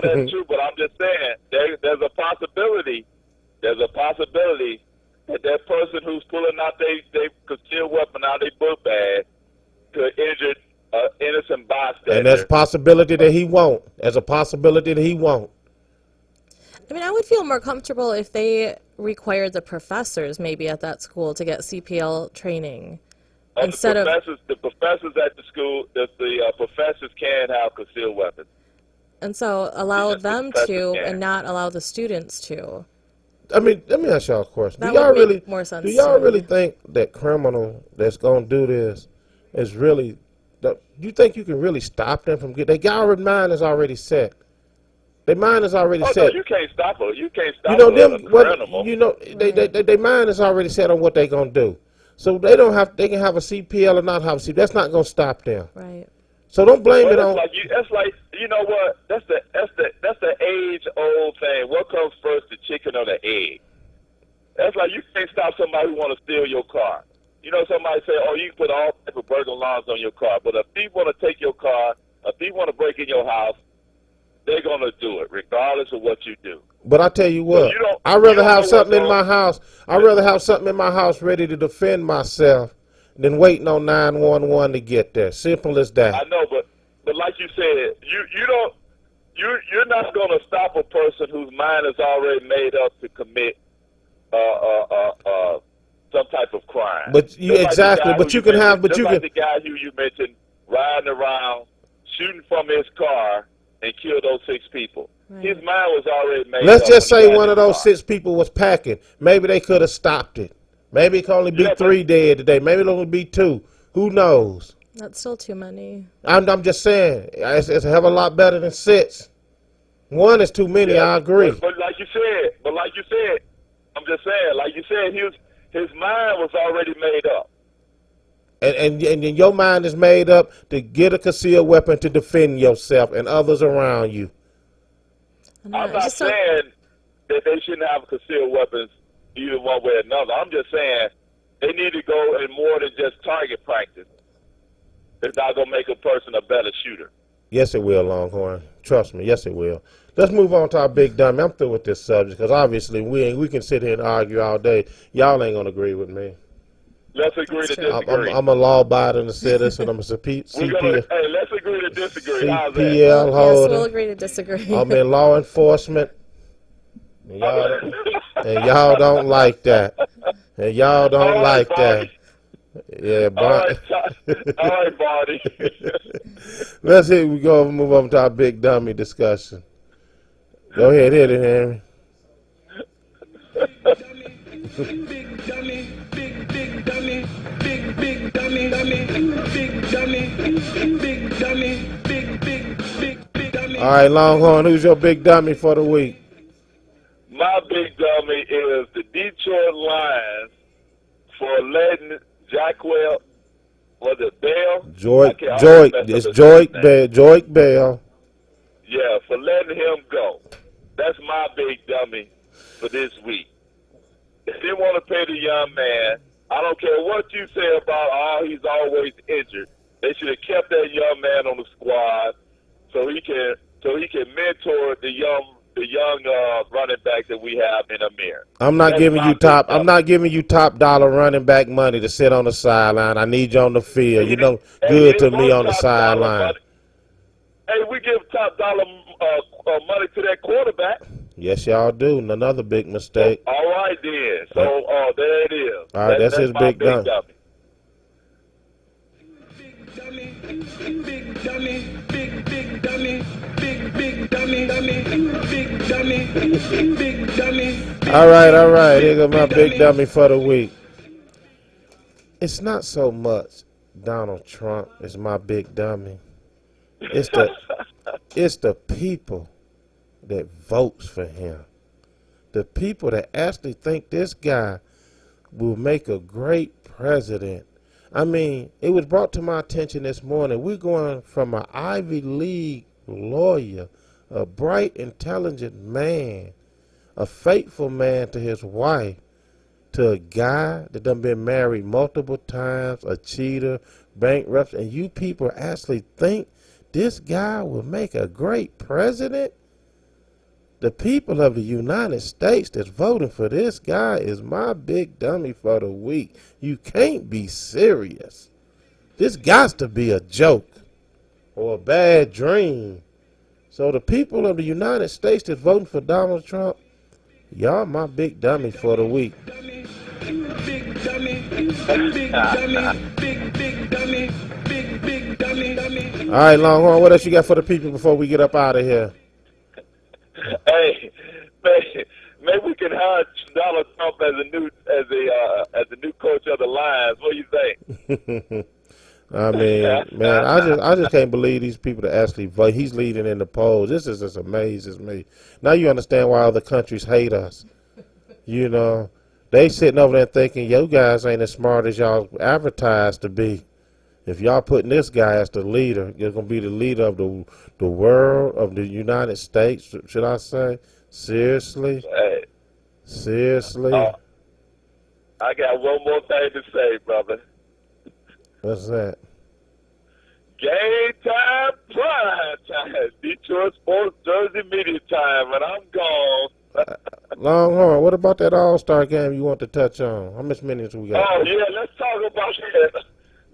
that's true, but I'm just saying there's a possibility. There's a possibility that person who's pulling out they concealed weapon out their book bag could injure innocent bystander. And there's a possibility that he won't. There's a possibility that he won't. I mean, I would feel more comfortable if they required the professors maybe at that school to get CPL training instead of. The professors at the school, the professors can have concealed weapons. And so allow Yes, the them professors to can. and not allow the students to. I mean, let me ask y'all a question. That Do y'all would make really, more sense do y'all to really me. think that criminal that's gonna do this is really? You think you can really stop them from getting? Their mind is already set. Their mind is already Oh, set. no, you can't stop her. You can't stop You know a them. What criminal. you know? Their mind is already set on what they're gonna do. So they don't have. They can have a CPL or not have a CPL. That's not gonna stop them. Right. So don't blame Well, it on. that's like you know what? That's the age old thing. What comes first, the chicken or the egg? That's like you can't stop somebody who want to steal your car. You know, somebody say, "Oh, you can put all type of burglar alarms on your car," but if thief want to take your car, if thief want to break in your house, they're gonna do it regardless of what you do. But I tell you what, you don't- I'd you rather don't have know something in what's my on- house. I'd rather have something in my house ready to defend myself than waiting on 911 to get there. Simple as I that. know, but like you said, you're not gonna stop a person whose mind is already made up to commit some type of crime. But you Just like the exactly. guy But who you can have. But just you like can. the guy who you mentioned riding around shooting from his car and killed those 6 people. Right. His mind was already made Let's up. just when he say got one in of his those car. 6 people was packing. Maybe they could have stopped it. Maybe it could only be Yeah, but- 3 dead today. Maybe it'll only be 2. Who knows? That's still too many. I'm just saying, it's a hell of a lot better than 6. 1 is too many. Yeah, I agree. But like you said, I'm just saying, like you said, his mind was already made up. And your mind is made up to get a concealed weapon to defend yourself and others around you. I I'm don't know, I not just don't- saying that they shouldn't have concealed weapons either one way or another. I'm just saying they need to go in more than just target practice. It's not going to make a person a better shooter. Yes, it will, Longhorn. Trust me. Yes, it will. Let's move on to our big dummy. I'm through with this subject because obviously we can sit here and argue all day. Y'all ain't going to agree with me. Let's agree to That's true. disagree. I'm a law-abiding citizen. I'm a Let's agree to disagree. How's that? CPL Yes, holder. we'll agree to disagree. I'm in law enforcement. And y'all don't like that. And y'all don't All right, like that. Barney. Yeah, All Barney. right, Barney. Let's hit. We go and move on to our big dummy discussion. Go ahead, hit it, Henry. Big dummy, big dummy, big dummy, big dummy, big dummy, big dummy. All right, Longhorn, who's your big dummy for the week? My big dummy is the Detroit Lions for letting Jacquel, was it Bell? Joik Bell. Yeah, for letting him go. That's my big dummy for this week. If they want to pay the young man, I don't care what you say about, he's always injured. They should have kept that young man on the squad so he can mentor the young running back that we have in Amir. I'm not That's giving my you top. big dummy. I'm not giving you top dollar running back money to sit on the sideline. I need you on the field. You know, good to me on the sideline. Hey, we give top dollar money to that quarterback. Yes, y'all do. Another big mistake. All right, then. So, there it is. All right, that's his my big dummy. dummy. Big dummy, big dummy, big dummy, big dummy, big dummy, big dummy. All right. Here goes my big dummy for the week. It's not so much Donald Trump is my big dummy. It's the people that votes for him. The people that actually think this guy will make a great president. I mean, it was brought to my attention this morning. We're going from an Ivy League lawyer, a bright, intelligent man, a faithful man to his wife, to a guy that done been married multiple times, a cheater, bankrupt, and you people actually think this guy will make a great president? The people of the United States that's voting for this guy is my big dummy for the week. You can't be serious. This got to be a joke or a bad dream. So the people of the United States that's voting for Donald Trump, y'all my big dummy for the week. Dummy, you big dummy, you big dummy, big dummy, big dummy. All right, Longhorn, what else you got for the people before we get up out of here? Hey, maybe we can hire Donald Trump as a new coach of the Lions. What do you think? I mean, man, I just can't believe these people that actually vote. He's leading in the polls. This is just amazes me. Now you understand why other countries hate us. You know, they sitting over there thinking, you guys ain't as smart as y'all advertised to be. If y'all putting this guy as the leader, you're gonna be the leader of the world, of the United States, should I say? Seriously? Hey, Seriously? I got one more thing to say, brother. What's that? Game time, prime time. Detroit Sports Jersey Media time, and I'm gone. Longhorn, what about that All-Star game you want to touch on? How much minutes we got? Oh, yeah, let's talk about that.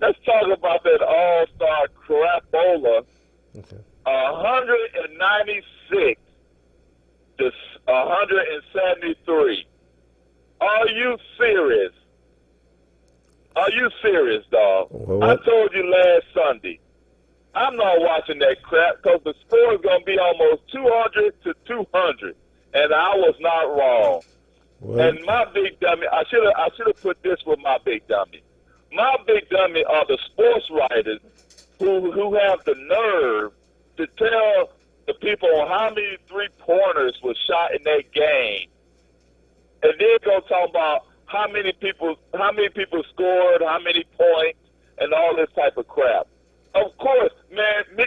Let's talk about that All-Star crapola. Okay. 196 to 173. Are you serious? Are you serious, dog? Well, I what? told you last Sunday. I'm not watching that crap because the score is going to be almost 200 to 200, and I was not wrong. Well, And my big dummy, I should have put this with my big dummy. My big dummy are the sports writers who have the nerve to tell the people how many 3-pointers were shot in that game, and then go talk about how many people scored, how many points, and all this type of crap. Of course, man, you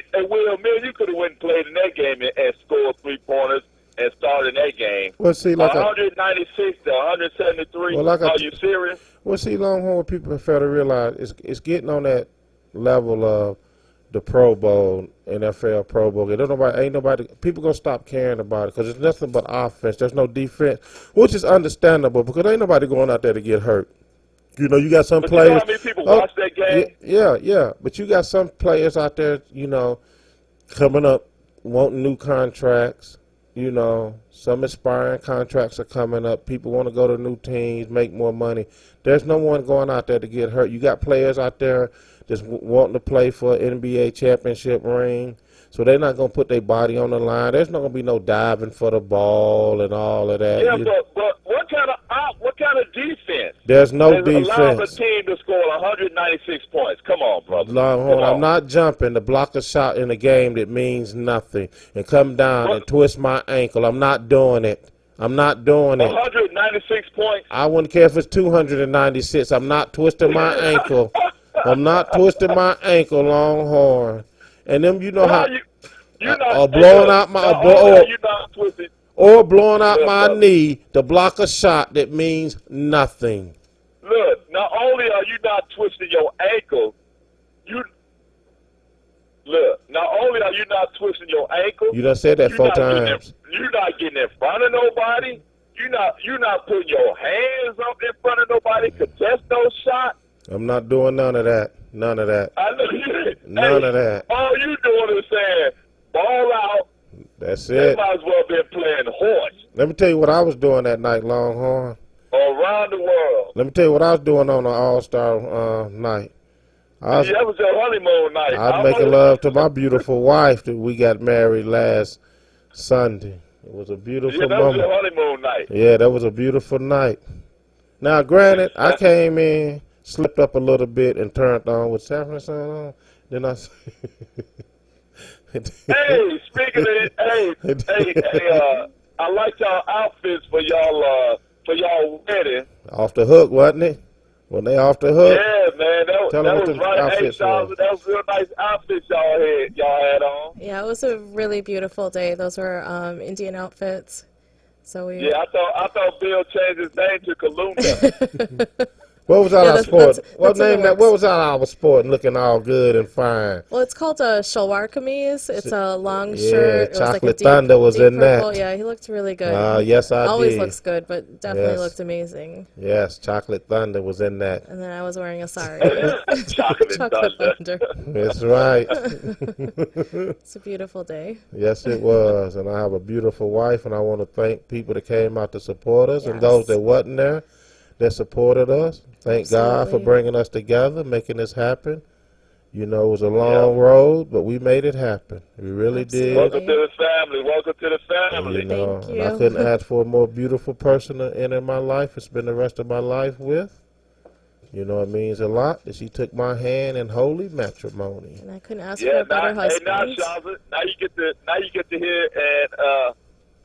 could have went and played in that game and scored 3-pointers and started that game. well, see, like 196 to 173. Well, like Are you serious? well, see, Longhorn, what people fail to realize it's getting on that level of the Pro Bowl, NFL Pro Bowl. Ain't nobody. People gonna stop caring about it because it's nothing but offense. There's no defense, which is understandable because ain't nobody going out there to get hurt. You know, you got some But players. you know how many people watch that game? Yeah. But you got some players out there, you know, coming up wanting new contracts. You know, some aspiring contracts are coming up. People want to go to new teams, make more money. There's no one going out there to get hurt. You got players out there just wanting to play for an NBA championship ring. So they're not going to put their body on the line. There's not going to be no diving for the ball and all of that. Yeah, but what kind of defense? There's no has allowed the defense. team to score 196 points. Come on, brother. Longhorn, Come on. I'm not jumping to block a shot in a game that means nothing and come down and twist my ankle. I'm not doing it. I'm not doing it. 196 points. I wouldn't care if it's 296. I'm not twisting my ankle. I'm not twisting my ankle, Longhorn. And then you know how You're not, or blowing out my you're not twisted. or blowing out my knee to block a shot that means nothing. Look, not only are you not twisting your ankle, not only are you not twisting your ankle, You done said that you're 4 not getting times. you're not getting in front of nobody. You're not putting your hands up in front of nobody, contest those shots. I'm not doing none of that. None of that. I know you. None of that. All you doing is saying, ball out. That's They it. might as well been playing horse Let me tell you what I was doing that night, Longhorn. around the world. Let me tell you what I was doing on the All-Star night. I That was your honeymoon night. was making love to my beautiful wife that we got married last Sunday. It was a beautiful Yeah, that was moment. your honeymoon night. Yeah, that was a beautiful night. Now, granted, I came in, slipped up a little bit, and turned on with San Francisco on. Then I. Hey, speaking of it, I like y'all outfits for y'all wedding. Off the hook, wasn't it? When they off the hook? Yeah, man, that Tell 'em what was the right. Hey, outfits Charles, were. that was real nice outfits y'all had on. Yeah, it was a really beautiful day. Those were Indian outfits. So we Yeah, I thought Bill changed his name to Kalunda. What was out Yeah, our that's- sport? that's in the What works. was out our sport and looking all good and fine? Well, it's called a shalwar kameez. It's a long Yeah, shirt. It was like a Chocolate deep, Thunder was deep in purple. that. Yeah, he looked really good. Yes, I Always did. looks good, but definitely Yes. looked amazing. Yes, Chocolate Thunder was in that. And then I was wearing a sari. Chocolate Thunder. Thunder. That's right. It's a beautiful day. Yes, it was. And I have a beautiful wife, and I want to thank people that came out to support us and Yes. those that wasn't there that supported us. Thank God for Absolutely. bringing us together, making this happen. You know, it was a long road, but we made it happen. We really Absolutely. Welcome did. to the family. Welcome to the You family. know, Thank and I you. couldn't ask for a more beautiful person to enter my life and spend the rest of my life with. You know, it means a lot that she took my hand in holy matrimony. And I couldn't ask for Yeah, a better now, husband. Shaza, now you get to hear and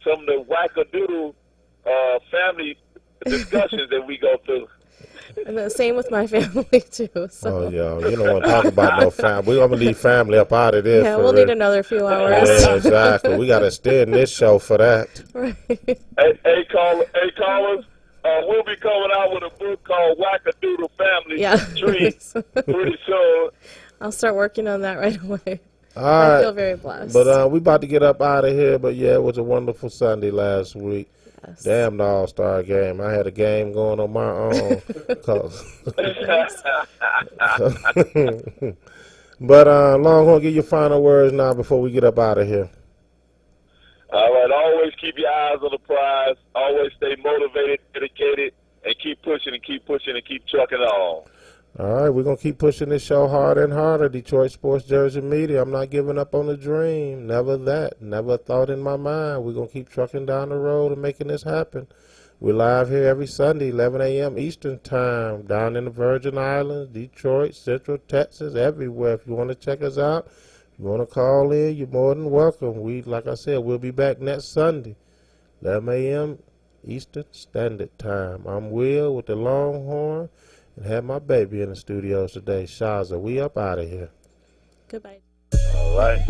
some of the wackadoodle family discussions that we go through. And the same with my family too. So Oh, yeah, you don't want to talk about no family. We're going to leave family up out of this. yeah, for we'll real. need another few hours. Yeah, exactly. We got to steer in this show for that. Right. Hey, callers, we'll be coming out with a book called Wackadoodle Family Yeah. Tree pretty soon. I'll start working on that right away. All I feel right. very blessed. But we about to get up out of here. But, yeah, it was a wonderful Sunday last week. Yes. Damn the All-Star game. I had a game going on my own. But, Longhorn, give your final words now before we get up out of here. All right, always keep your eyes on the prize. Always stay motivated, dedicated, and keep pushing and keep pushing and keep trucking on. All right, we're going to keep pushing this show harder and harder. Detroit Sports Jersey Media. I'm not giving up on the dream. Never that. Never thought in my mind. We're going to keep trucking down the road and making this happen. We're live here every Sunday, 11 a.m. Eastern Time, down in the Virgin Islands, Detroit, Central Texas, everywhere. If you want to check us out, if you want to call in, you're more than welcome. Like I said, we'll be back next Sunday, 11 a.m. Eastern Standard Time. I'm Will with the Longhorn. And have my baby in the studios today, Shaza. We up out of here. Goodbye. All right.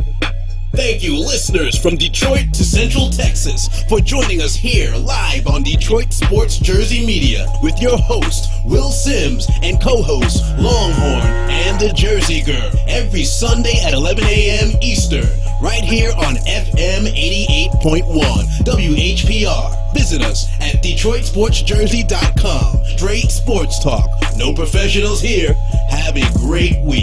Thank you, listeners from Detroit to Central Texas, for joining us here live on Detroit Sports Jersey Media with your host, Will Sims, and co-host, Longhorn and the Jersey Girl, every Sunday at 11 a.m. Eastern, right here on FM 88.1 WHPR. Visit us at DetroitSportsJersey.com. Straight sports talk. No professionals here. Have a great week.